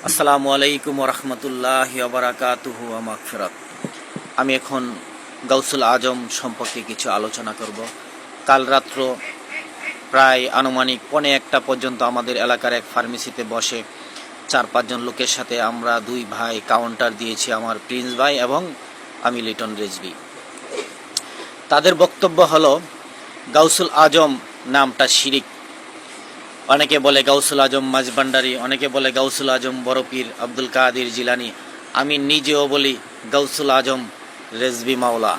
আসসালামু আলাইকুম রহমতুল্লাহি ওয়া বারাকাতুহু ওয়া মাগফিরাত। আমি এখন গাউসুল আজম সম্পর্কে কিছু আলোচনা করব। কাল রাত্র প্রায় আনুমানিক 1:15 পর্যন্ত আমাদের এলাকার এক ফার্মেসিতে বসে 4-5 জন লোকের সাথে আমরা দুই ভাই কাউন্টার দিয়েছি, আমার প্রিন্স ভাই এবং আমি লিটন রেজভি। তাদের বক্তব্য হলো গাউসুল আজম নামটা শিরিক। অনেকে বলে গাউসুল আজম মাঝভান্ডারী, অনেকে বলে গাউসুল আজম বড় পীর আব্দুল কাদের জিলানী। আমি নিজেও বলি গাউসুল আজম রেজভি মাওলা,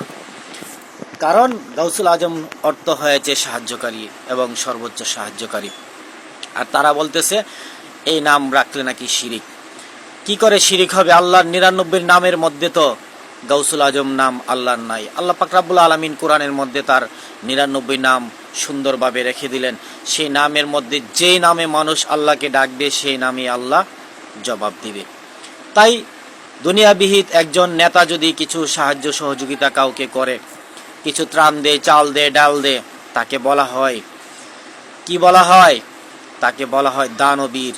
কারণ গাউসুল আজম অর্থ হয়েছে সাহায্যকারী এবং সর্বোচ্চ সাহায্যকারী। আর তারা বলতেছে এই নাম রাখলে নাকি শিরিক। কি করে শিরিক হবে? আল্লাহর 99 নামের মধ্যে তো গাউসুল আজম নাম আল্লাহর নাই। আল্লাহ পাক রব্বুল আলামিন কোরআনের মধ্যে তার 99 নাম সুন্দরভাবে রেখে দিলেন। সেই নামের মধ্যে যেই নামে মানুষ আল্লাহকে ডাকবে সেই নামে আল্লাহ জবাব দিবে। তাই দুনিয়াবিহিত একজন নেতা যদি কিছু সাহায্য সহযোগিতা কাউকে করে, কিছু ত্রাণ দেয়, চাল দেয়, ডাল দেয়, তাকে বলা হয় কি বলা হয়? তাকে বলা হয় দানবীর।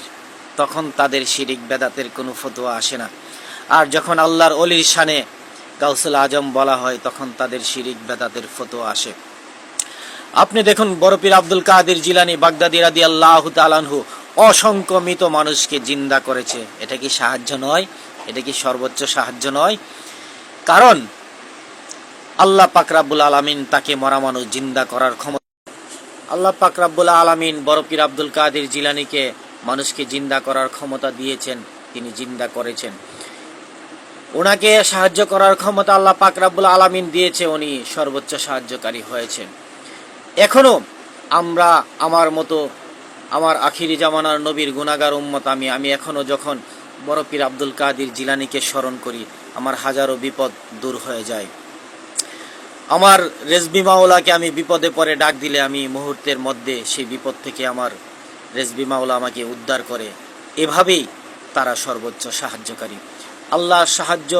তখন তাদের শিরিক বেদাতের কোনো ফতোয়া আসে না। আর যখন আল্লাহর ওলির শানে গাউসুল আজম বলা হয় তখন তাদের শিরিক বেদাতের ফতোয়া আসে। আপনি দেখুন বড় পীর আব্দুল কাদের জিলানী বাগদাদী রাদিয়াল্লাহু তাআলা আনহু অসংখ্য মৃত মানুষকে জিন্দা করেছে। এটা কি সাহায্য নয়? এটা কি সর্বোচ্চ সাহায্য নয়? কারণ আল্লাহ পাক রব্বুল আলামিন তাকে মরা মানুষ জিন্দা করার ক্ষমতা। আল্লাহ পাক রব্বুল আলামিন বড় পীর আব্দুল কাদের জিলানীকে মানুষকে জিন্দা করার ক্ষমতা দিয়েছেন, তিনি জিন্দা করেছেন। ওনাকে সাহায্য করার ক্ষমতা আল্লাহ পাক রব্বুল আলামিন দিয়েছে, উনি সর্বোচ্চ সাহায্যকারী হয়েছেন। এখনো আমরা আমার মতো আমার আখিরি জামানার নবীর গুনাহগার উম্মত আমি এখনো যখন বড় পীর আব্দুল কাদের জিলানীকে স্মরণ করি আমার হাজারো বিপদ দূর হয়ে যায়। আমার রেজভি মাওলাকে আমি বিপদে পড়ে ডাক দিলে আমি মুহূর্তের মধ্যে সেই বিপদ থেকে আমার রেজভি মাওলা আমাকে উদ্ধার করে। এভাবেই তারা সর্বোচ্চ সাহায্যকারী। আল্লাহর সাহায্য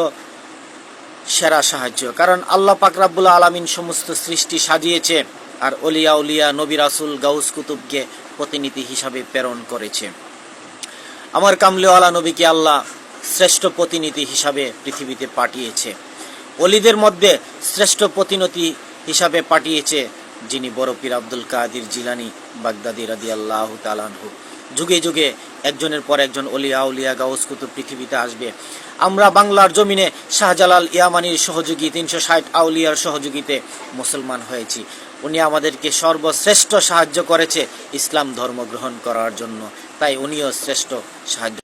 সেরা সাহায্য, কারণ আল্লাহ পাক রব্বুল আলামিন সমস্ত সৃষ্টি সাজিয়েছে আর অলিয়া উলিয়া নবী রাসূল গাউস কুতুবকে প্রতিনিধি হিসাবে প্রেরণ করেছে। আমার কামলিওয়ালা নবীকে আল্লাহ শ্রেষ্ঠ প্রতিনিধি হিসাবে পৃথিবীতে পাঠিয়েছে। অলিদের মধ্যে শ্রেষ্ঠ প্রতিনিধি হিসাবে পাঠিয়েছে যিনি বড় পীর আব্দুল কাদের জিলানী বাগদাদী রাদিয়াল্লাহু তাআলা আনহু। যুগে যুগে একজনের পর একজন অলিয়া উলিয়া গাউস কুতুব পৃথিবীতে আসবে। আমরা বাংলার জমিনে শাহজালাল ইয়ামানির সহযোগী 360 আউলিয়ার সহযোগিতে মুসলমান হয়েছি। উনি আমাদেরকে সর্বশ্রেষ্ঠ সাহায্য করেছে ইসলাম ধর্ম গ্রহণ করার জন্য, তাই উনিও শ্রেষ্ঠ সাহায্য।